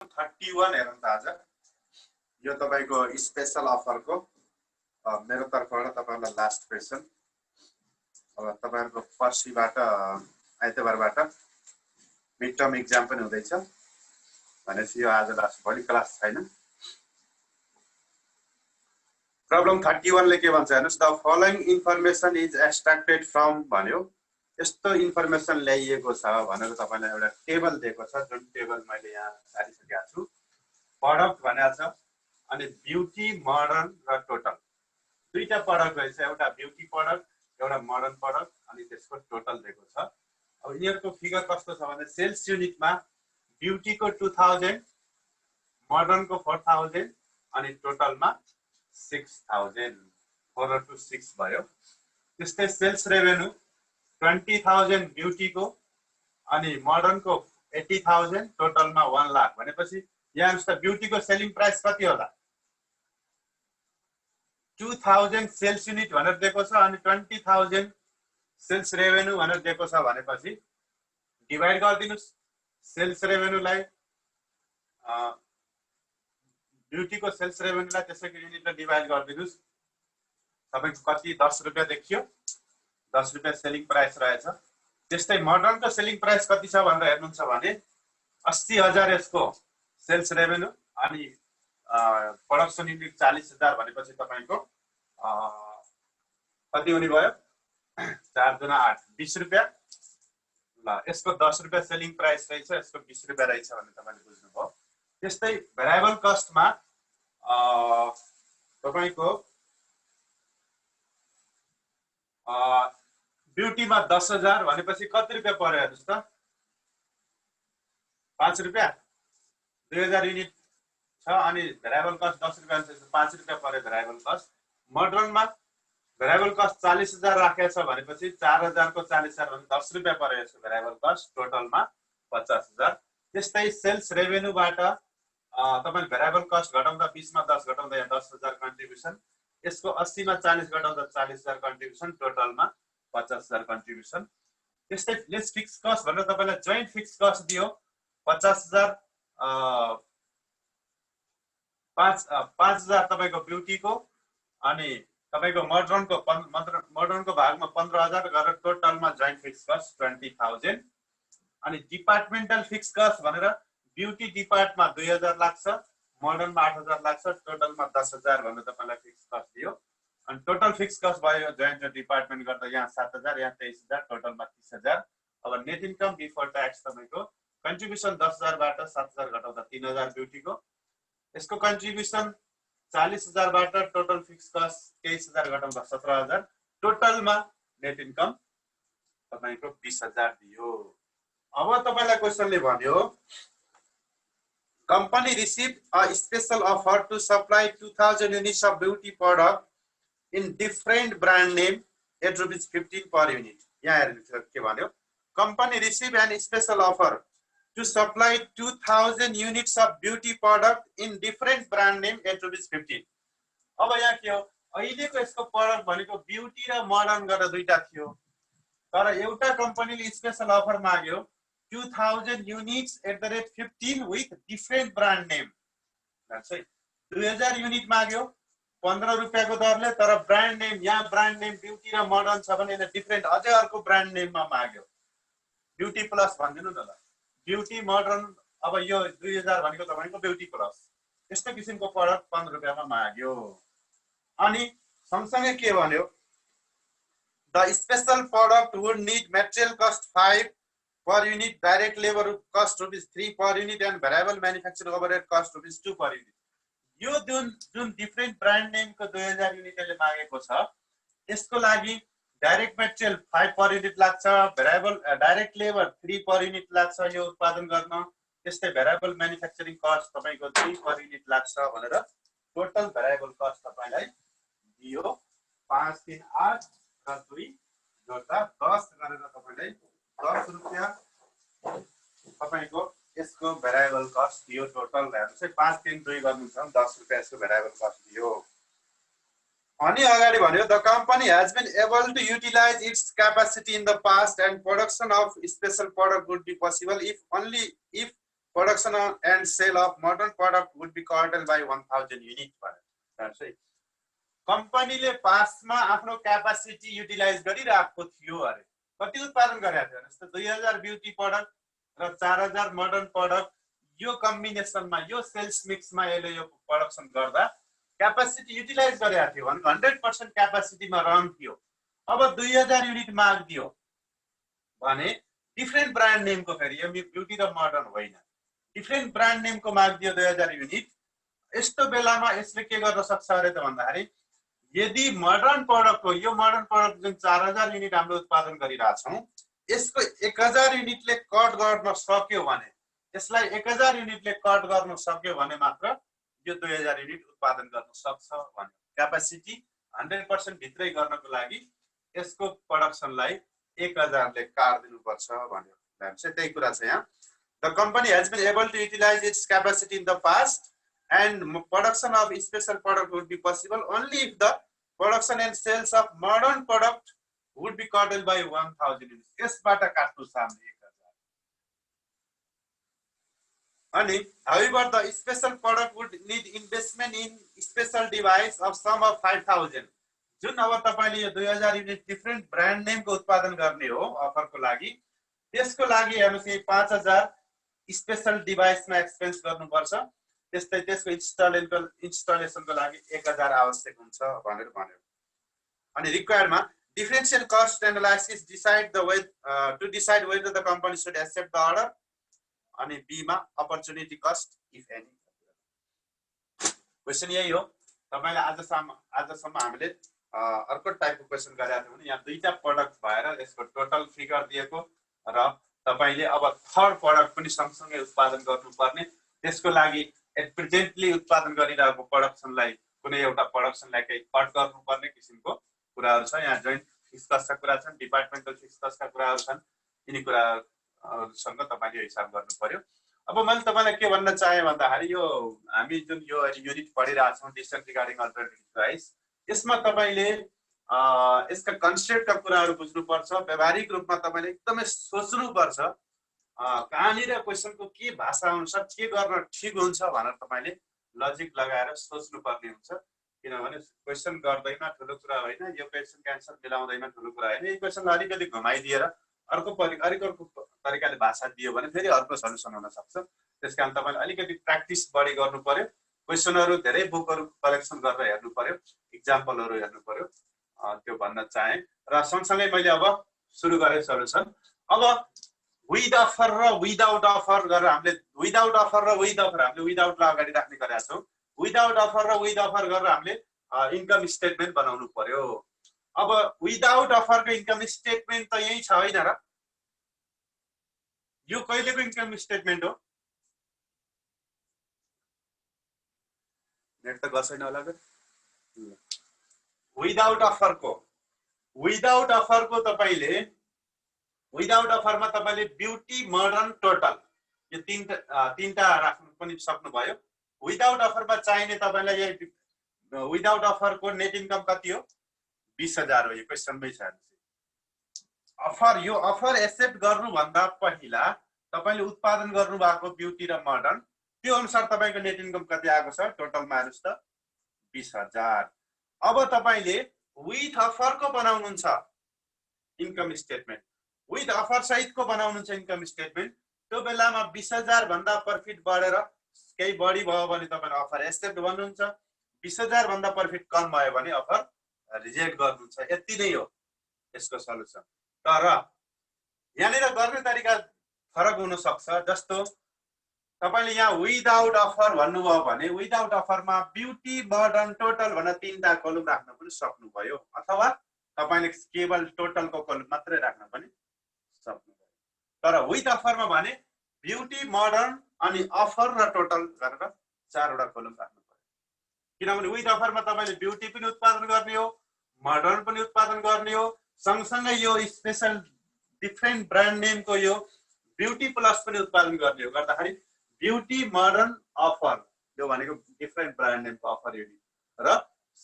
31 हेरौँ त आज यो तपाईको स्पेशल अफरको मेरो तर्फबाट तपाईहरुलाई लास्ट क्वेशन। अब तपाईहरुको पर्सिबाट आइतबारबाट मिड टर्म एक्जाम पनि हुँदैछ भनेपछि यो आज लास्ट, भोलि क्लास छैन। प्रब्लम 31 ले के भन्छ हेर्नुस्, the following information is extracted from भन्यो। यस्तो इन्फर्मेसन ल्याइएको छ भनेर तपाईलाई एउटा टेबल दिएको छ, जुन टेबल मैले यहाँ सारिसकेको छु। प्रोडक्ट भनेको छ अनि ब्युटी, मडर्न र टोटल दुईटा प्रोडक्ट रहेछ, एउटा ब्युटी प्रोडक्ट एउटा मडर्न प्रोडक्ट अनि त्यसको टोटल दिएको छ। अब यिनीहरुको फिगर कस्तो छ भने सेल्स युनिटमा ब्युटी को 2000, मडर्न को 4000 अनि टोटलमा 6000, 4 र 2 6 भयो। त्यस्तै सेल्स रेभेन्यू 20,000 ब्युटी को अनि मडर्न को 80,000, टोटलमा 1 लाख भनेपछि यहाँ हेर्नुस् त ब्युटी को सेलिङ प्राइस कति होला 2000 सेल्स युनिट भनेर दिएको छ अनि 20,000 सेल्स रेभेन्यू भनेर दिएको छ भनेपछि डिभाइड गरिदिनुस्। सेल्स रेभेन्यूलाई ब्युटी को सेल्स रेभेन्यूलाई त्यसैको युनिटले डिभाइड गरिदिनुस्। तपाईको कति 10 रुपैयाँ देखियो, 10 रुपैयाँ सेलिङ प्राइस रहेछ। त्यस्तै मडर्न को सेलिङ प्राइस कति छ भनेर हेर्नुहुन्छ भने 80,000 यसको सेल्स रेभेन्यू अनि प्रोडक्सन युनिट 40,000 भनेपछि तपाईको कति हुने भयो 4 दुना 8 20 रुपैयाँ। ल यसको 10 रुपैयाँ सेलिङ प्राइस रहेछ, यसको 20 रुपैयाँ रहेछ भने तपाईले बुझ्नुभयो। त्यस्तै भेरिएबल कस्टमा तपाईको ब्युटीमा 10,000 भनेपछि कति रुपैयाँ पर्यो हेर्नुस् त 5 रुपैयाँ, 2000 युनिट छ अनि भेरिएबल कस्ट 10 रुपैयाँ भनेपछि 5 रुपैयाँ पर्यो भेरिएबल कस्ट। मडर्नमा भेरिएबल कस्ट 40,000 राखेको छ भनेपछि 4000 को 40,000 भने 10 रुपैयाँ पर्यो यसको भेरिएबल कस्ट, टोटलमा 50,000। त्यस्तै सेल्स रेभेन्यूबाट तपाईले भेरिएबल कस्ट घटाउँदा 20 मा 10 घटाउँदा यहाँ 10,000 कन्ट्रिब्युसन, यसको 80 मा 40 घटाउँदा 40,000 कन्ट्रिब्युसन, टोटलमा 50,000 कन्ट्रिब्युसन। त्यस्तै लेस फिक्स कस्ट भनेर तपाईलाई जोइन्ट फिक्स कस्ट दियो 50,000, 5,000 तपाईको ब्युटी को अनि तपाईको मडर्न को भागमा 15,000 गरेर टोटलमा जोइन्ट फिक्स कस्ट 20,000। अनि डिपार्टमेन्टल फिक्स कस्ट भनेर ब्युटी डिपार्टमा 2,000 लाग्छ, मडर्नमा 8,000 लाग्छ, टोटलमा 10,000 भनेर तपाईलाई फिक्स कस्ट दियो। अनि टोटल फिक्स कस्ट भयो जोइन्ट र डिपार्टमेन्ट गर्दा यहाँ 7,000 यहाँ 23,000, टोटलमा 30,000। अब नेट इन्कम बिफोर ट्याक्स तपाईको कन्ट्रिब्युसन 10,000 बाट 7,000 घटाउँदा 3,000 ब्युटी को, यसको कन्ट्रिब्युसन 40,000 बाट टोटल फिक्स कस्ट 23,000 घटाउँदा 17,000, टोटलमा नेट इन्कम तपाईको 20,000 दियो। अब तपाईलाई क्वेशनले भन्यो company received a special offer to supply 2,000 units of beauty product in different brand name at rupees 15 per unit। यहाँ हेर्नुस् के भन्यो, company received an special offer to supply 2,000 units of beauty product in different brand name at rupees 15। अब यहाँ के हो, अहिलेको यसको प्रोडक्ट भनेको ब्युटी र मडर्न गरेर दुईटा थियो, तर एउटा कम्पनीले स्पेशल अफर माग्यो 2,000 units at the rate 15 with different brand name। 2,000 unit माग्यो 15 रुपैयाँको दरले, तर ब्रान्ड नेम यहाँ ब्रान्ड नेम ब्युटी र मडर्न छ भने यसले डिफरेन्ट अझै अर्को ब्रान्ड नेममा माग्यो, ब्युटी प्लस भन्दिनु न ल, ब्युटी मडर्न। अब यो 2,000 भनेको तपाईको ब्युटी प्लस, यस्तो किसिमको प्रोडक्ट 15 रुपैयाँमा माग्यो। अनि सँगसँगै के भन्यो, the special product would need material cost 5 per unit, direct labor cost rupees 3 per unit and variable manufacturing overhead cost rupees 2 per unit। यो जुन डिफरेन्ट ब्रान्ड नेम को 2,000 युनिटले मागेको छ यसको लागि डाइरेक्ट मटेरियल 5 पर युनिट लाग्छ, variable direct labour 3 per unit लाग्छ यो उत्पादन गर्न, त्यस्तै भेरिएबल म्यानुफ्याक्चरिङ कस्ट तपाईको 3 पर युनिट लाग्छ भनेर टोटल भेरिएबल कस्ट तपाईलाई दियो 5, 3, 8 र 2 जोड्दा 10 गरेर तपाईलाई 10 रुपैयाँ तपाईको यसको भेरिएबल कस्ट दियो। टोटल हेर्नुस् है 5, 3, 2 गर्नु छ 10 रुपैयाँ यसको भेरिएबल कस्ट दियो। अनि अगाडि भन्यो the company has been able to utilise its capacity in the past and production of special product would be possible if Production and sale of modern product would be curtailed by 1000 units. That's it. कम्पनीले पासमा आफ्नो capacity utilise गरिरहेको थियो अरे कति उत्पादन गरेको थियो जस्तो 2000 ब्युटी प्रडक्ट र 4000 मोडर्न प्रडक्ट यो कम्बिनेसनमा यो सेल्स मिक्समा यसले यो प्रोडक्सन गर्दा क्यापासिटी युटिलाइज गरेको थियो भने 100% क्यापासिटीमा रन थियो अब 2000 युनिट माग दियो भने डिफरेन्ट ब्रान्ड नेमको फेरि यो ब्युटी र मोडर्न होइन डिफरेन्ट ब्रान्ड नेमको माग दियो 2000 युनिट यस्तो बेलामा यसले के गर्न सक्छ अरे त भन्दाखेरि यदि मोडर्न प्रडक्टको यो मोडर्न प्रडक्ट जुन 4000 युनिट हामीले उत्पादन गरिरहेछौँ यसको 1000 युनिटले कट गर्न सक्यो भने यसलाई 1000 युनिटले कट गर्न सक्यो भने मात्र यो 2000 युनिट उत्पादन गर्न सक्छ भन्यो क्यापासिटी 100% भित्रै गर्नको लागि यसको प्रोडक्सनलाई 1000 ले काट दिनुपर्छ भन्यो चाहिँ त्यही कुरा छ यहाँ The company has been able to utilize its capacity in the past and production of special product would be possible only if the production and sales of modern product would be curtailed by 1000 units. यसबाट काट्नु सामने 1000. अनि however the special product would need investment in special device of sum of 5000. जुन अब तपाईले यो 2000 unit different brand नेमको उत्पादन गर्ने हो अफरको लागि त्यसको लागि हेर्नुस् 5000 स्पेशल डिभाइसमा एक्सपेन्स गर्नुपर्छ त्यस्तै त्यसको इन्स्टलेसनको लागि 1000 आवश्यक हुन्छ भनेर भन्यो अनि रिक्वायर्डमा differential cost analysis decide the way to decide whether the company should accept the order अनि बी मा opportunity cost if any question यही हो तपाईले आजसम्म हामीले अर्को टाइपको क्वेशन गरेका थियौँ भने यहाँ दुईटा प्रोडक्ट भएर यसको टोटल फिगर दिएको र तपाईले अब थर्ड प्रोडक्ट पनि सँगसँगै उत्पादन गर्नुपर्ने त्यसको लागि प्रेजेन्टली उत्पादन गरिरहेको प्रोडक्सनलाई कुनै एउटा प्रोडक्सनलाई केही कट गर्नुपर्ने किसिमको कुराहरू छ यहाँ जोइन्ट फिक्स कस्टका कुरा छन् डिपार्टमेन्टल फिक्स कस्टका कुराहरू छन् यिनी कुराहरूसँग तपाईले हिसाब गर्नु पर्यो अब मैले तपाईलाई के भन्न चाहे भन्दाखेरि यो हामी जुन यो युनिट पढिरहेका छौँ डिसिजन रिगार्डिङ अल्टरनेटिभ प्राइस यसमा तपाईले यसका कन्सेप्टका कुराहरू बुझ्नुपर्छ व्यावहारिक रूपमा तपाईले एकदमै सोच्नुपर्छ कहाँनिर क्वेशनको के भाषा अनुसार के गर्न ठिक हुन्छ भनेर तपाईले लजिक लगाएर सोच्नुपर्ने हुन्छ किनभने क्वेशन गर्दैमा ठुलो कुरा होइन यो क्वेशनको एन्सर मिलाउँदैमा ठुलो कुरा होइन यो क्वेशनलाई अलिकति घुमाइदिएर अर्को तरिकाले भाषा दियो भने फेरि अर्को सल्युसन हुन सक्छ त्यसकारण तपाईले अलिकति प्र्याक्टिस बढी गर्नु पर्यो क्वेशनहरू धेरै बुकहरू कलेक्सन गरेर हेर्नु पर्यो इक्जाम्पलहरू हेर्नु पर्यो त्यो भन्न चाहे र सँगसँगै मैले अब सुरु गरे सल्युसन अब विथ अफर र विदाउट अफर गरेर हामीले विदाउट अफर र विथ अफर हामीले विदाउटलाई अगाडि राख्ने गरेका छौँ विदाउट अफर र विथ अफर गरेर हामीले इन्कम स्टेटमेन्ट बनाउनु पर्यो अब विदाउट अफरको इन्कम स्टेटमेन्ट त यही छ हैन र यो कहिलेको इन्कम स्टेटमेन्ट हो नेट त गर्दैन होला विदाउट अफरको तपाईले विदाउट अफरमा तपाईले ब्युटी मोडर्न टोटल यो तीनटा राख्नु पनि सक्नुभयो विदाउट अफरमा चाहिने तपाईलाई यही विदाउट अफरको नेट इन्कम कति हो 20000 हो यो क्वेशनमै छ अफर यो अफर एक्सेप्ट गर्नु भन्दा पहिला तपाईले उत्पादन गर्नु भएको ब्युटी र मोडर्न त्यो अनुसार तपाईको नेट इन्कम कति आएको छ टोटलमा हेर्नुस् त 20000 अब तपाईले विथ अफरको बनाउनुहुन्छ इन्कम स्टेटमेन्ट विथ अफर सहितको बनाउनुहुन्छ इन्कम स्टेटमेन्ट त्यो बेलामा 20000 भन्दा प्रॉफिट बढेर केही बढी भयो भने तपाईले अफर एक्सेप्ट भन्नुहुन्छ 20000 भन्दा प्रॉफिट कम भयो भने अफर रिजेक्ट गर्नुहुन्छ यति नै हो यसको सल्युसन तर यहाँनिर गर्ने तरिका फरक हुन सक्छ जस्तो तपाईले यहाँ विदाउट अफर भन्नुभयो भने विदाउट अफरमा ब्युटी मोडर्न टोटल भनेर तीनटा कलम राख्न पनि सक्नुभयो अथवा तपाईले केवल टोटलको कलम मात्रै राख्न पनि सक्नुभयो तर विथ अफरमा भने ब्युटी मोडर्न अनि अफर र टोटल गरेर चारवटा कलम राख्नु पर्यो किनभने विथ अफरमा तपाईले ब्युटी पनि उत्पादन गर्ने हो मोडर्न पनि उत्पादन गर्ने हो सँगसँगै यो स्पेशल डिफरेन्ट ब्रान्ड नेमको यो ब्युटी प्लस पनि उत्पादन गर्ने हो गर्दाखेरि ब्युटी मोडर्न अफर यो भनेको डिफरेन्ट ब्रान्ड नेमको अफर युनिट र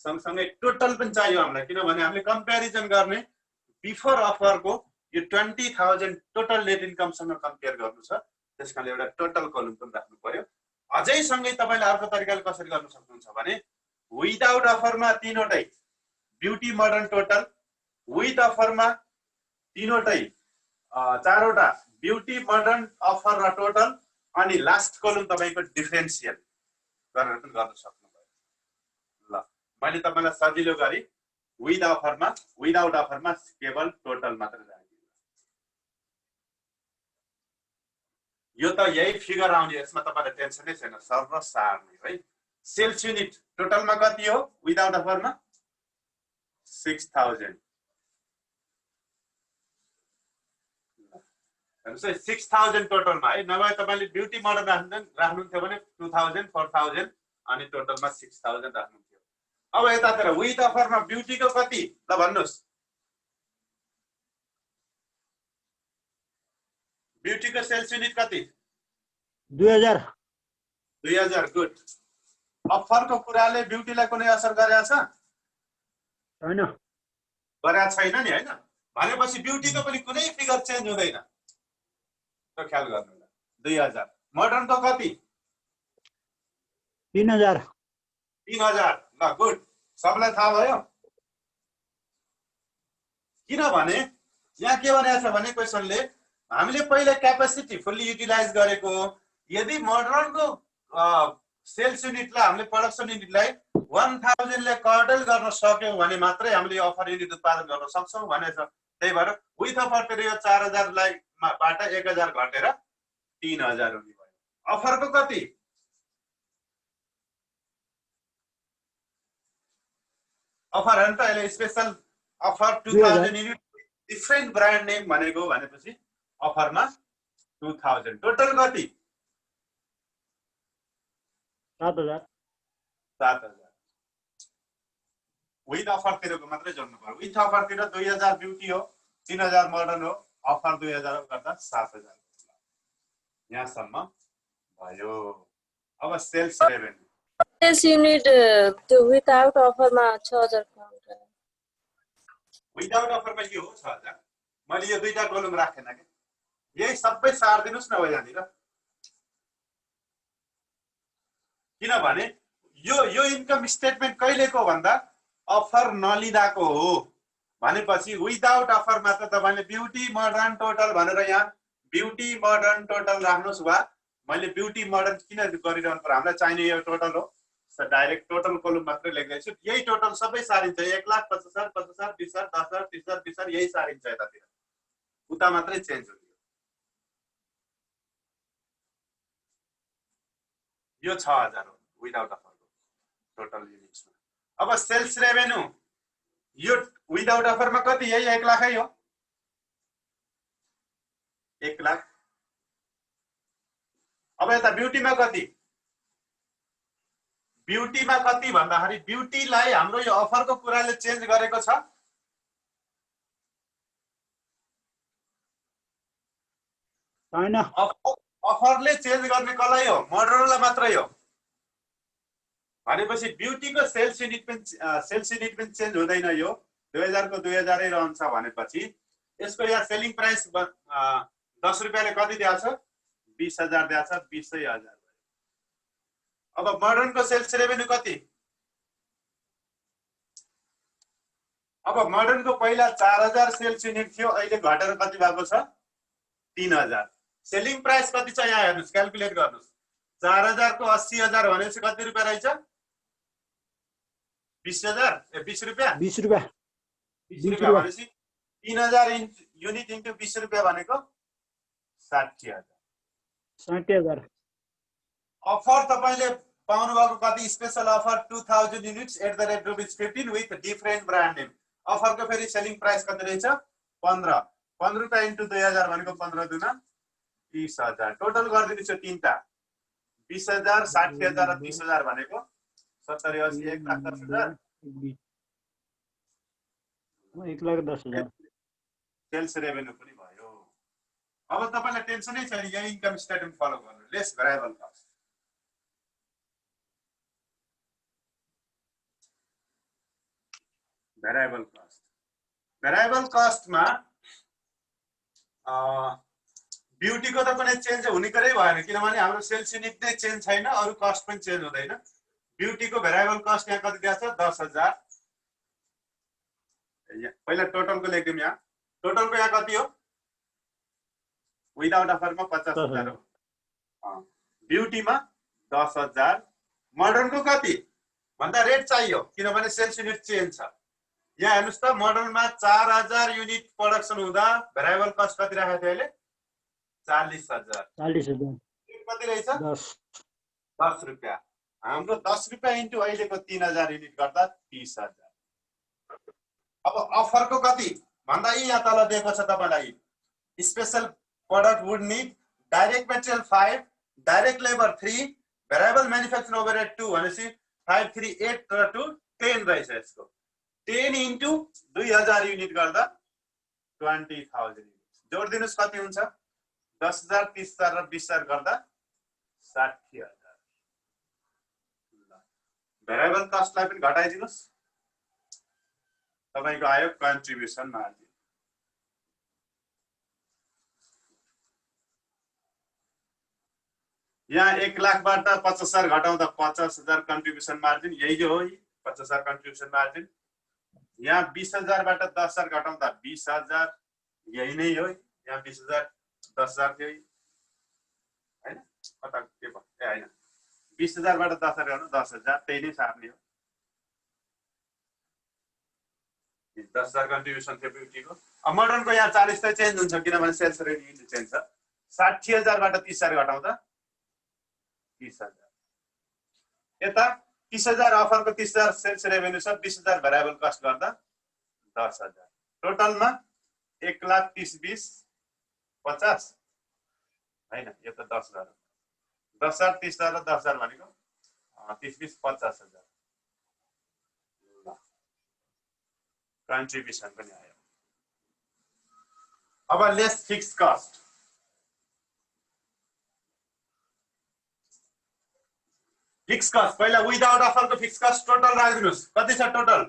सँगसँगै टोटल पनि चाहियो हामीलाई किनभने हामीले कम्पेरिजन गर्ने बिफोर अफरको यो 20000 टोटल नेट इन्कम सँग कम्पेयर गर्नु छ त्यसकारणले एउटा टोटल कलम पनि राख्नु पर्यो। अझै सँगै तपाईले अर्को तरिकाले कसरी गर्न सक्नुहुन्छ भने विदाउट अफरमा तीनवटै ब्युटी मोडर्न टोटल, विथ अफरमा तीनवटै चारवटा ब्युटी मोडर्न अफर र टोटल, अनि लास्ट कलम तपाईको डिफरेन्शियल गरेर पनि गर्न सक्नुभयो। ल मैले तपाईलाई सजिलो गरी विदाउट अफरमा केवल टोटल मात्र राखिदिनु। यो त यही फिगर आउने, यसमा तपाईलाई टेन्सनै छैन, सर्व सार्ने है। सेल्स युनिट टोटलमा कति हो विदाउट अफरमा 6000। 6000 टोटलमा है, नभए तपाईले ब्युटी मोडर्न राख्नुहुन्थ्यो भने 2000 4000 अनि टोटलमा 6000 राख्नुहुन्थ्यो। अब यतातिर विथ अफरमा ब्युटीको कति ल भन्नुस्? ब्युटीको सेल्स युनिट कति? 2000। 2000 गुड। अफरको कुराले ब्युटीलाई कुनै असर गरेको छ? छैन, गरेको छैन नि हैन। भनेपछि ब्युटीको पनि कुनै फिगर चेन्ज हुँदैन, त्यो ख्याल गर्नु ल। 2000। मोडर्नको कति? 3000। 3000 ल गुड। सबलाई थाहा भयो? किनभने यहाँ के भनेको छ भने क्वेसनले हामीले पहिले क्यापेसिटी फुल्ली युटिलाइज गरेको, यदि मोडर्नको सेल्स युनिटलाई हामीले प्रोडक्सन युनिटलाई 1000 ले कटल गर्न सक्यौं भने मात्रै हामीले अफर युनिट उत्पादन गर्न सक्छौं भनेछ। त्यही भएर विथ अफर यो 4000 लाई बाट 1000 घटेर 3000 हुने भयो। अफरको कति? अफर हैन त, अहिले special offer 2000 unit different brand name भनेको भनेपछि अफरमा 2000। टोटल कति? 7000। 7000। विथ अफर तिरको मात्रै जोड्नु पर्यो। विथ अफर तिर 2000 ब्युटी हो, 3000 मोडर्न हो, अफर 2000 गर्दा 7000। यहाँसम्म भयो। अब सेल्स रेभेन्यू सेल्स युनिट त्यो विदाउट अफरमा 6000 काउन्ट है। विदाउट अफरमा यो हो 6000। मैले यो दुईटा कलम राखेन के, यही सबै सार्दिनुस् न यहाँनिर। किनभने यो इन्कम स्टेटमेन्ट कहिलेको भन्दा अफर नलिँदाको हो। भनेपछि विदाउट अफरमा त तपाईले ब्युटी मोडर्न टोटल भनेर यहाँ ब्युटी मोडर्न टोटल राख्नुस्, वा मैले ब्युटी मोडर्न किन गरिरहनु पर्यो, हामीलाई चाहिने यो टोटल हो। डाइरेक्ट टोटल कलम मात्रै लेख्दैछु। यही टोटल सबै सारिन्छ, 1,50,000 50,000 20,000 10,000 30,000 20,000 यही सारिन्छ यतातिर, उता मात्रै चेन्ज हुन्छ। यो 6000 हो विदाउट अफरको टोटल युनिट्समा। अब सेल्स रेभेन्यू यो विदाउट अफरमा कति? यही 1 लाखै हो, 1 लाख। अब यता ब्युटीमा कति? ब्युटीमा कति भन्दाखेरि ब्युटीलाई हाम्रो यो अफरको कुराले चेन्ज गरेको छ। छैन, अफरले चेन्ज गर्ने कसलाई हो? मोडर्नलाई मात्रै हो। भनेपछि ब्युटीको सेल्स युनिट पनि चेन्ज हुँदैन। यो 2000 को 2000 नै रहन्छ। भनेपछि यसको यहाँ सेलिङ प्राइस 10 रुपैयाँले कति दिएको छ? 20000 दिएको छ, 20000। अब मोडर्नको सेल्स रेभेन्यू कति? अब मोडर्नको पहिला 4000 सेल्स युनिट थियो, अहिले घटेर कति भएको छ? 3000। सेलिङ प्राइस कति छ यहाँ हेर्नुस्, क्याल्कुलेट गर्नुस्। 4000 को 80000 भनेपछि कति रुपैयाँ रहेछ? 20000 20 रुपैयाँ 20 रुपैयाँ 20 रुपैयाँ भनेपछि 3000 युनिट इन्टु 20 रुपैयाँ भनेको 60000। 60000। अफर तपाईले पाउनु भएको कति? Special offer 2000 units at the rate ₹15 with different brand name. अफरको फेरि सेलिङ प्राइस कति रहेछ? 15। 15 रुपैयाँ इन्टु 2000 भनेको 15 दुना 30000। टोटल गरिदिनुस् यो तीनटा 20000 60000 र 30000 भनेको 70 80 1,10,000। 1,10,000। सेल्स रेभेन्यू पनि भयो। अब तपाईलाई टेन्सनै छैन, यही इन्कम स्टेटमेन्ट फलो गर्नु। Lace variable cost. Variable cost, variable कस्टमा ब्युटीको त कुनै चेन्ज हुने कुरै भएन किनभने हाम्रो सेल्स युनिट नै चेन्ज छैन, अरू कस्ट पनि चेन्ज हुँदैन। ब्युटीको भेरिएबल कस्ट यहाँ कति दिएको छ 10,000। पहिला टोटलको लेखिदिउँ यहाँ। टोटलको यहाँ कति हो? विदाउट अफरमा 50,000 हो। ब्युटीमा 10,000। मोडर्नको कति भन्दा रेट चाहियो किनभने सेल्स युनिट चेन्ज छ। यहाँ हेर्नुहोस् त, मोडर्नमा 4,000 युनिट प्रोडक्सन हुँदा भेरिएबल कस्ट कति राखेको थियो अहिले? 40,000। 40,000 कति रहेछ? 10 रुपियाँ। हाम्रो 10 रुपियाँ इन्टु अहिलेको 3,000 युनिट गर्दा 30,000। अब अफरको कति भन्दा यहाँ तल दिएको छ तपाईलाई। Special product would need direct material 5, direct labour 3, variable manufacturing overhead 2 भनेपछि 5, 3, 8 र 2 10 रहेछ। यसको 10 इन्टु 2,000 युनिट गर्दा 20,000 युनिट। जोड दिनुस् कति हुन्छ? 10,000, 30,000 र 20,000 गर्दा 60,000। भेरिएबल कस्टलाई पनि घटाइदिनुस्। तपाईको आयो कन्ट्रिब्युसन मार्जिन। यहाँ 1 लाखबाट 50,000 घटाउँदा 50,000 कन्ट्रिब्युसन मार्जिन। यही हो 50,000 कन्ट्रिब्युसन मार्जिन। यहाँ 20,000बाट 10,000 घटाउँदा 20,000। यही नै हो। यहाँ 20,000 10,000 थियो हैन? कता के भयो? ए हैन, 20,000बाट 10,000 घटाउनु 10,000। त्यही नै सार्ने हो। 10,000 कन्ट्रिब्युसन थियो ब्युटीको। अब मोडर्नको यहाँ 40 त चेन्ज हुन्छ किनभने सेल्स रेभेन्यू चेन्ज छ। 60,000बाट 30,000 घटाउँदा 30,000। यता 30,000 अफरको 30,000 सेल्स रेभेन्यू छ, 20,000 भेरिएबल कस्ट गर्दा 10,000। टोटलमा 1,30,20 50 हैन, यो त 10,000 हो। 10,000 30,000 र 10,000 भनेको 30 20 50,000। कन्ट्रिब्युसन पनि आयो। अब lace fix cost. Fix cost पहिला विदाउट अफरको फिक्स कस्ट टोटल राखिदिनुस्। कति छ टोटल?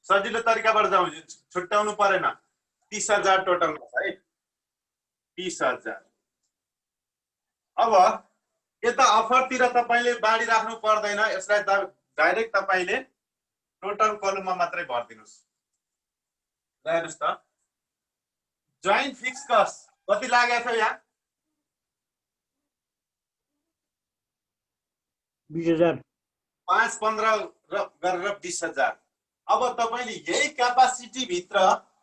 सजिलो तरिकाबाट जाउँ, छुट्याउनु परेन। 30,000 टोटलमा छ है। 30,000। अब यता अफरतिर तपाईले बाढी राख्नु पर्दैन। यसलाई डाइरेक्ट तपाईले टोटल कलममा मात्रै भर्दिनुस्। ल हेर्नुस् त, जोइन्ट फिक्स कस्ट कति लागेको थियो यहाँ? 20,000 5, 15 गरेर 20,000। अब तपाईले यही क्यापासिटी भित्र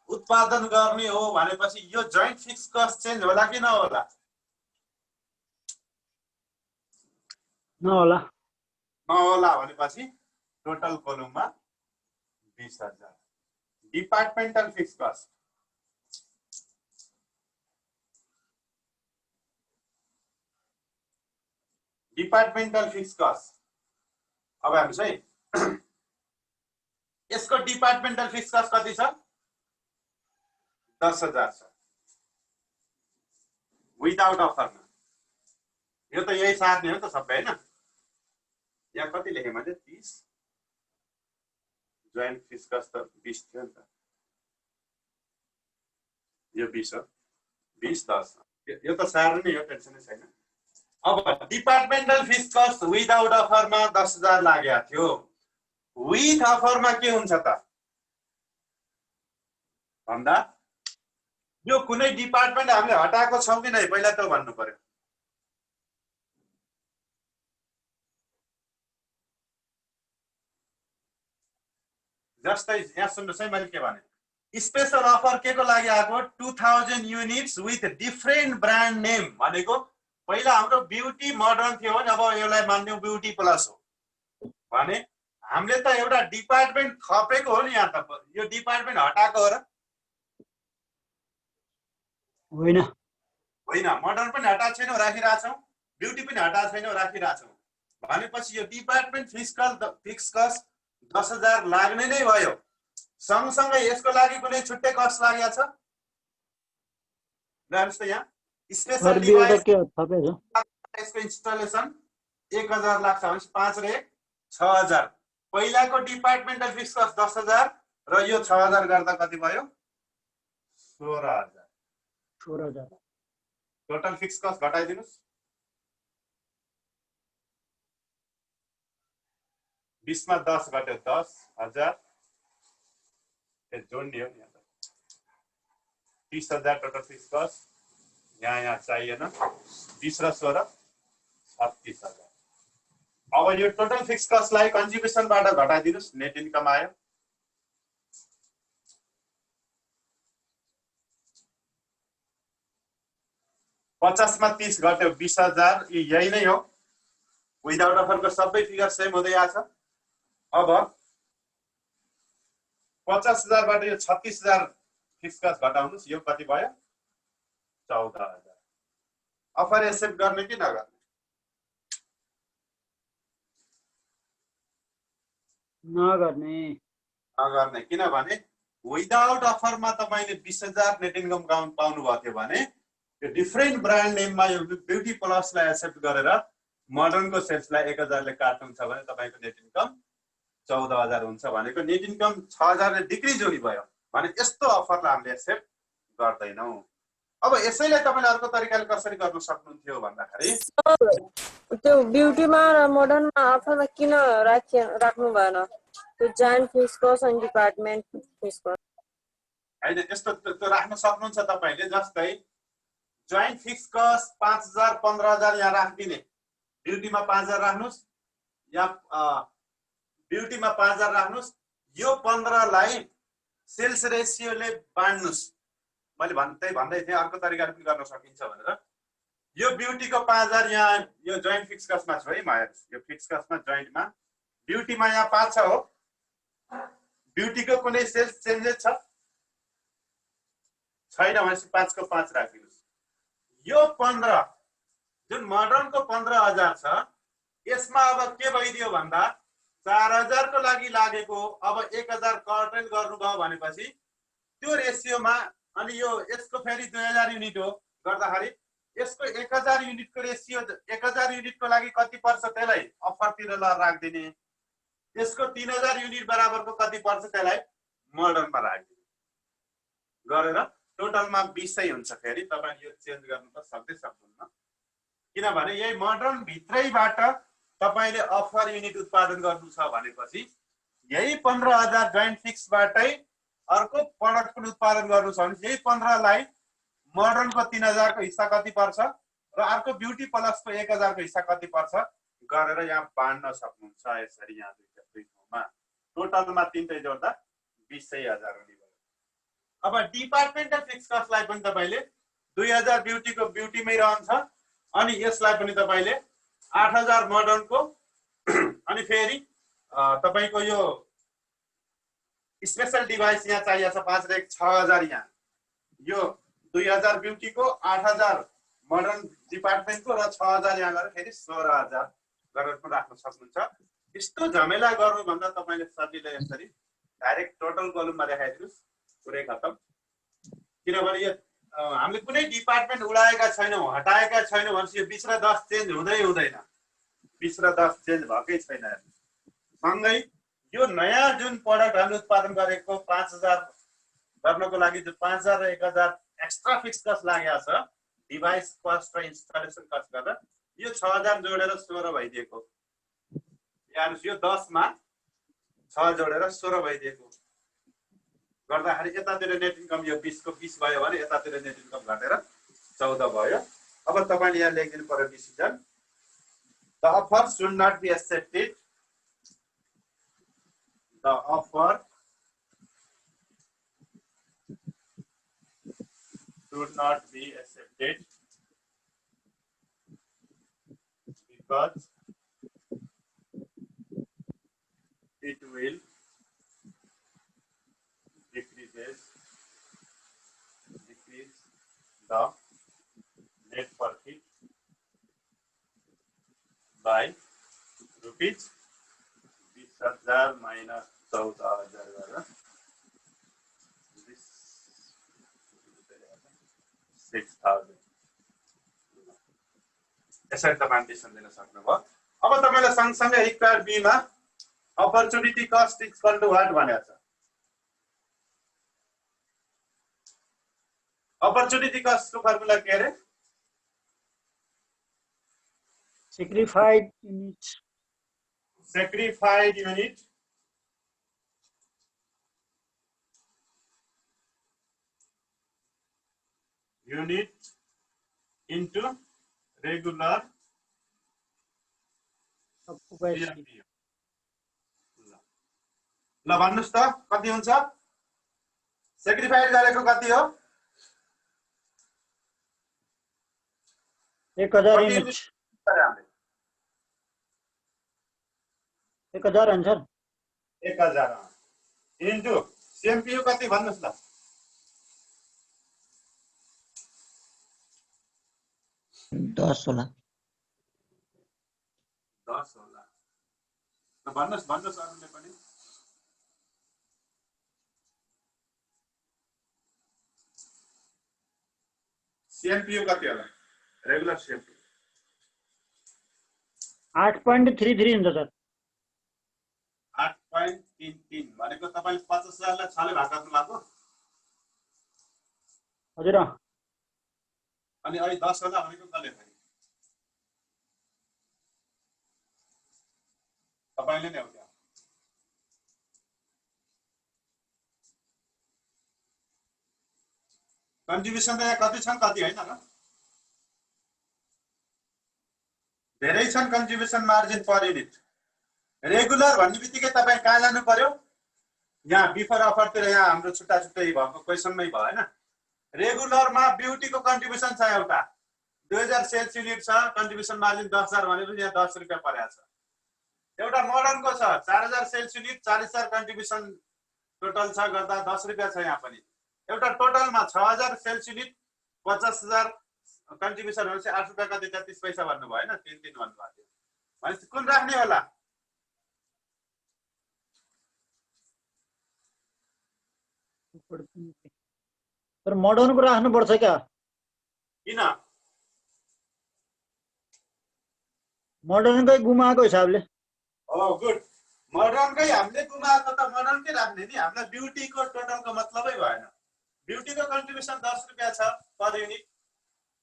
उत्पादन गर्ने हो भनेपछि यो जोइन्ट फिक्स कस्ट चेन्ज होला कि नहोला? नहोला। नहोला भनेपछि टोटल कलममा 20,000। डिपार्टमेन्टल फिक्स कस्ट अब हेर्नुस् है, यसको डिपार्टमेन्टल फिक्स कस्ट कति छ? 10,000 छ विदाउट अफरमा। यो त यही सार्ने हो त सबै हैन? यहाँ कति लेखे मैले? 30। जोइन्ट फिक्स कस्ट त 20 थियो नि त। यो 20 हो। 20 10 यो त सार्ने नै हो, टेन्सनै छैन। अब डिपार्टमेन्टल फिक्स कस्ट विदाउट अफरमा 10,000 लागेको थियो। विथ अफरमा के हुन्छ त भन्दा यो कुनै डिपार्टमेन्ट हामीले हटाएको छौं कि नै पहिला त भन्नु पर्यो। जस्तै यहाँ सुन्नुस् है, मैले के भने स्पेशल अफर के को लागि आएको? 2000 units with different brand name भनेको पहिला हाम्रो ब्युटी मोडर्न थियो भने अब यसलाई मान्यौ ब्युटी प्लस हो भने हामीले त एउटा डिपार्टमेन्ट थपेको हो नि। यहाँ त यो डिपार्टमेन्ट हटाएको हो र होइन? होइन, मोडर्न पनि हटाएको छैनौँ, राखिरहेछौँ। ब्युटी पनि हटाएको छैनौँ, राखिरहेछौँ। भनेपछि यो डिपार्टमेन्ट फिक्स कस्ट 10,000 लाग्ने नै भयो। सँगसँगै यसको लागि कुनै छुट्टै कस्ट लागेको छ? हेर्नुस् त यहाँ स्पेशल डिभाइस यसको इन्स्टलेसन 1,000 लाग्छ भनेपछि 5 र 1 6,000। पहिलाको डिपार्टमेन्टल फिक्स कस्ट 10,000 र यो 6,000 गर्दा कति भयो? 16,000। टोटल फिक्स कस्ट घटाइदिनुस् 20 मा 10 घट्यो 10,000 जोड्ने हो नि 30,000 टोटल फिक्स कस्ट यहाँ चाहिएन 20 र 16 36,000 अब यो टोटल फिक्स कस्टलाई कन्ट्रिब्युसनबाट घटाइदिनुस् नेट इन्कम आयो 50 मा 30 घट्यो 20,000 यही नै हो विदाउट अफरको सबै फिगर सेम हुँदै आछ अब 50,000 बाट यो 36,000 फिक्स कस्ट घटाउनुस् यो कति भयो 14,000 अफर एक्सेप्ट गर्ने कि नगर्ने नगर्ने किनभने विदाउट अफरमा तपाईले 20,000 नेट इन्कम पाउनु भएको थियो भने यो डिफरेन्ट ब्रान्ड नेममा यो ब्युटी प्लसलाई एक्सेप्ट गरेर मोडर्नको सेल्सलाई 1,000 ले काट्नु छ भने तपाईको नेट इन्कम 14,000 हुन्छ भनेको नेट इन्कम 6,000 ले डिक्रिज हुने भयो भने यस्तो अफरलाई हामीले एक्सेप्ट गर्दैनौ अब यसैले तपाईले अर्को तरिकाले कसरी गर्न सक्नुहुन्थ्यो भन्दाखेरि त्यो ब्युटीमा र मोडर्नमा अफरमा किन राख्नु भएन त्यो जाइन्ट फिक्स कस्ट अनि डिपार्टमेन्ट फिक्स कस्ट हैन यस्तो त्यो राख्न सक्नुहुन्छ तपाईले जस्तै जोइन्ट फिक्स कस्ट 5,000 15,000 यहाँ राख्दिने ब्युटीमा 5,000 राख्नुस् या ब्युटीमा 5,000 राख्नुस् यो 15 लाई सेल्स रेशियोले बाँड्नुस् मैले भन्दै थिएँ अर्को तरिकाले पनि गर्न सकिन्छ भनेर यो ब्युटीको 5,000 यहाँ यो जोइन्ट फिक्स कस्टमा छ है म यो फिक्स कस्टमा जोइन्टमा ब्युटीमा यहाँ 5 छ हो ब्युटीको कुनै सेल्स चेन्जेस छ छैन भनेपछि 5 को 5 राखिदिनुस् यो 15 जुन मोडर्नको 15,000 छ यसमा अब के भइदियो भन्दा 4,000 को लागि लागेको अब 1,000 कर्टेल गर्नुभयो भनेपछि त्यो रेशियोमा अनि यो यसको फेरि 2,000 युनिट हो गर्दाखेरि यसको 1,000 युनिटको रेशियो 1,000 युनिटको लागि कति पर्छ त्यसलाई अफरतिर ल राख्दिने यसको 3,000 युनिट बराबरको कति पर्छ त्यसलाई मोडर्नमा राख्दिने गरेर टोटलमा 20 हुन्छ फेरि तपाईले यो चेन्ज गर्नु त सक्नुहुन्न किनभने यही मोडर्न भित्रैबाट तपाईले अफर युनिट उत्पादन गर्नु छ भनेपछि यही 15,000 जोइन्ट फिक्सबाटै अर्को प्रोडक्ट पनि उत्पादन गर्नु छ भने यही 15 लाई मोडर्नको 3,000 को हिस्सा कति पर्छ र अर्को ब्युटी प्लसको 1,000 को हिस्सा कति पर्छ गरेर यहाँ बाँड्न सक्नुहुन्छ यसरी यहाँ दुई ठाउँमा टोटलमा तीनटै जोड्दा 20,000 हुने भयो अब डिपार्टमेन्टल फिक्स कस्टलाई पनि तपाईले 2,000 ब्युटीको ब्युटीमै रहन्छ अनि यसलाई पनि तपाईले 8,000 मोडर्नको अनि फेरि तपाईको यो स्पेशल डिभाइस यहाँ चाहिएको छ 5 र 6,000 यहाँ यो 2,000 ब्युटीको 8,000 मोडर्न डिपार्टमेन्टको र 6,000 यहाँ गरेर फेरि 16,000 गरेर पनि राख्न सक्नुहुन्छ यस्तो झमेला गर्नुभन्दा तपाईले सजिलै यसरी डाइरेक्ट टोटल कलममा देखाइदिनुस् पुरै खतम किनभने यो हामीले कुनै डिपार्टमेन्ट उडाएका छैनौं हटाएका छैनौं भनेपछि यो 20 र 10 चेन्ज हुँदैन 20 र 10 चेन्ज भएकै छैन सँगै यो नयाँ जुन प्रोडक्ट हामीले उत्पादन गरेको 5,000 गर्नको लागि जो 5,000 र 1,000 एक्स्ट्रा फिक्स कस्ट लागेको छ डिभाइस कस्ट र इन्स्टलेसन कस्ट गरेर यो 6,000 जोडेर 16 भइदिएको यार यो 10 मा 6 जोडेर 16 भइदिएको गर्दाखेरि यतातिर नेट इन्कम यो 20 को 20 भयो भने यतातिर नेट इन्कम घटेर 14 भयो अब तपाईले यहाँ लेखिदिनु पर्यो decision the offer should not be accepted the offer should not be accepted because it will decrease the net profit by rupees 20,000 minus 14,000 6,000 यसरी तपाईले डिसिजन दिन सक्नुभयो अब तपाईलाई सँगसँगै रिक्वायर्ड बी मा opportunity cost equal to what भनेको छ अपर्चुनिटी कस्टको फर्मुला के रे sacrificed units. Sacrificed unit. Unit into regular Capacity. CRPU. ल भन्नुस् त कति हुन्छ सेक्रिफाइड गरेको कति हो 1000 units. 1000 आन्सर 1000 इन्टु सीएमपीयू कति भन्नुस् ल 10 होला 10 होला ल भन्नुस् अरूले पनि सीएमपीयू कति होला रेगुलर सीएमपीयू 8.33 हुन्छ सर 8.33 भनेको तपाईं 50,000 लाई 6 ले भाग गर्नु भएको हजुर अनि अहिले 10 होला भनेको कसले थाहा तपाईले नै हो क्या कन्ट्रिब्युसन त यहाँ कति छन् कति हैन र धेरै छन् contribution margin per unit regular भन्ने बित्तिकै तपाईं कहाँ लानु पर्यो यहाँ बिफोर अफर तिर यहाँ हाम्रो छुट्टा छुट्टै भएको क्वेशनमै भयो हैन रेगुलरमा ब्युटी को कन्ट्रिब्युसन छ एउटा 2000 सेल्स युनिट छ कन्ट्रिब्युसन मार्जिन 10000 भनेपछि यहाँ 10 रुपैयाँ परेको छ एउटा मोडर्न को छ 4000 सेल्स युनिट 40000 कन्ट्रिब्युसन टोटल छ गर्दा 10 रुपैयाँ छ यहाँ पनि एउटा टोटलमा 6000 सेल्स युनिट 50000 कन्ट्रिब्युसन भनेपछि 8 रुपैयाँ कति 33 पैसा भन्नु भयो हैन 3 भन्नु भएको थियो भनेपछि कुन राख्ने होला तर मोडर्न को राख्नु पर्छ क्या किन मोडर्न कै गुमाएको हिसाबले ओ गुड मोडर्न कै हामीले गुमाएको त मोडर्न कै राख्ने नि हामीलाई ब्युटी को टोटल को मतलबै भएन ब्युटी को कन्ट्रिब्युसन 10 रुपैयाँ छ पर युनिट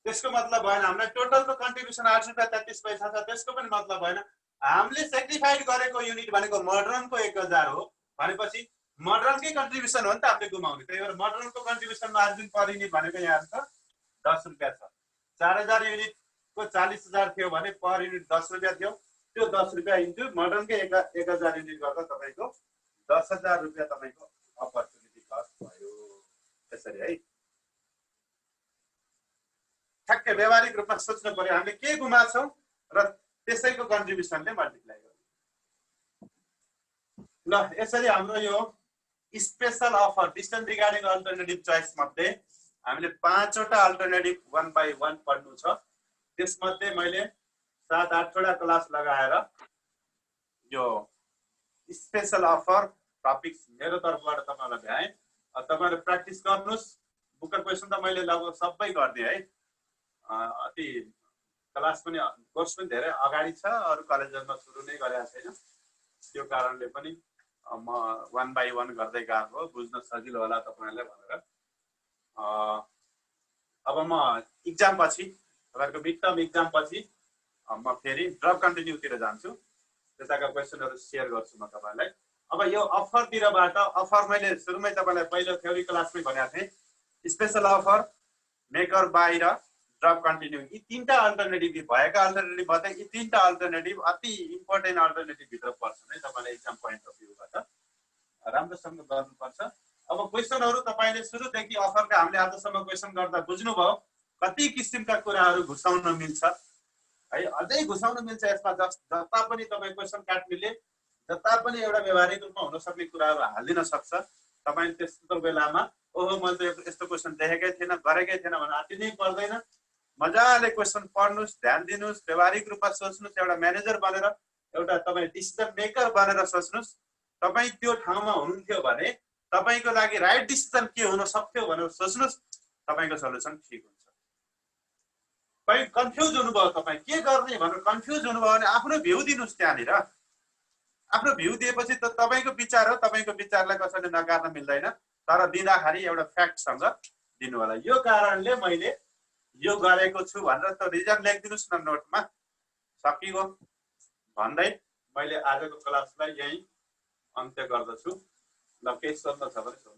त्यसको मतलब भएन हामीलाई टोटल को कन्ट्रिब्युसन 8 रुपैयाँ 33 पैसा छ त्यसको पनि मतलब भएन हामीले सेक्रिफाइड गरेको युनिट भनेको मोडर्न को 1000 हो भनेपछि मोडर्न कै कन्ट्रिब्युसन हो नि त हामीले गुमाउने त्यही भएर मोडर्न को कन्ट्रिब्युसन मार्जिन पर युनिट भनेको यहाँ छ 10 रुपैयाँ छ 4000 युनिट को 40000 थियो भने पर युनिट 10 रुपैयाँ थियो त्यो 10 रुपैयाँ इन्टु मोडर्न कै 1000 युनिट गर्दा तपाईको 10000 रुपैयाँ तपाईको अपर्चुनिटी कस्ट भयो त्यसरी है ठ्याक्कै व्यावहारिक रूपमा सोच्नु पर्यो हामीले के गुमाछौं र त्यसैको कन्ट्रिब्युसनले मल्टिप्लाई गर्नु ल यसरी हाम्रो यो special offer distance regarding alternative choice मध्ये हामीले 5 वटा अल्टरनेटिभ 1 बाइ 1 पढ्नु छ त्यसमध्ये मैले 7-8 वटा क्लास लगाएर यो स्पेशल अफर टपिक्स मेरो तर्फबाट तपाईलाई भ्याए तपाईहरु प्र्याक्टिस गर्नुस् बुकको क्वेशन त मैले लगभग सबै गर्दिए है अति क्लास पनि कोर्स पनि धेरै अगाडि छ अरु कलेजहरुमा सुरु नै गरेको छैन त्यो कारणले पनि म 1 बाइ 1 गर्दै गएको बुझ्न सजिलो होला तपाईहरुलाई भनेर अब म एक्जाम पछि तपाईहरुको मिड टर्म एक्जाम पछि म फेरि ड्रप कन्टिन्यू तिर जान्छु त्यताका क्वेशनहरु शेयर गर्छु म तपाईलाई अब यो अफर तिरबाट अफर मैले सुरुमै तपाईलाई पहिलो थ्योरी क्लासमै भनेको थिए स्पेशल अफर मेकर बाइ र ड्रप कन्टिन्यू यी तीनटा अल्टरनेटिभ भएका अल्टरनेटिभ मध्ये यी तीनटा अल्टरनेटिभ अति इम्पोर्टेन्ट अल्टरनेटिभ भित्र पर्छ नै तपाईलाई एक्जाम पोइन्ट अफ भ्यूबाट राम्रोसँग गर्नुपर्छ अब क्वेशनहरु तपाईले सुरुदेखि अफरका हामीले आजसम्म क्वेशन गर्दा बुझ्नुभयो कति किसिमका कुराहरु घुसाउन मिल्छ है अझै घुसाउन मिल्छ यसमा जता पनि तपाई क्वेशन काट्नेले जता पनि एउटा व्यावहारिक रूपमा हुन सक्ने कुराहरु हाल्दिन सक्छ तपाईले त्यस्तो बेलामा ओहो मैले त यस्तो क्वेशन देखेकै थिएन गरेकै थिएन भने अति नै पर्दैन मजाले क्वेशन पढ्नुस् ध्यान दिनुस् व्यावहारिक रूपमा सोच्नुस् एउटा म्यानेजर बनेर एउटा तपाई डिसिजन मेकर बनेर सोच्नुस् तपाई त्यो ठाउँमा हुनुहुन्थ्यो भने तपाईको लागि राइट डिसिजन के हुन सक्थ्यो भनेर सोच्नुस् तपाईको सल्युसन ठीक हुन्छ तपाई कन्फ्युज हुनुभयो तपाई के गर्ने भनेर कन्फ्युज हुनुभयो भने आफ्नो भ्यू दिनुस् त्यहाँनिर आफ्नो भ्यू दिएपछि त तपाईको विचार हो तपाईको विचारलाई कसैले नकार्न मिल्दैन तर दिँदाखेरि एउटा फ्याक्ट सँग दिनु होला यो कारणले मैले यो गरेको छु भनेर त रिजन लेखिदिनुस् न नोटमा सकियो भन्दै मैले आजको क्लासलाई यही अन्त्य गर्दछु। ल केही सोध्न छ भने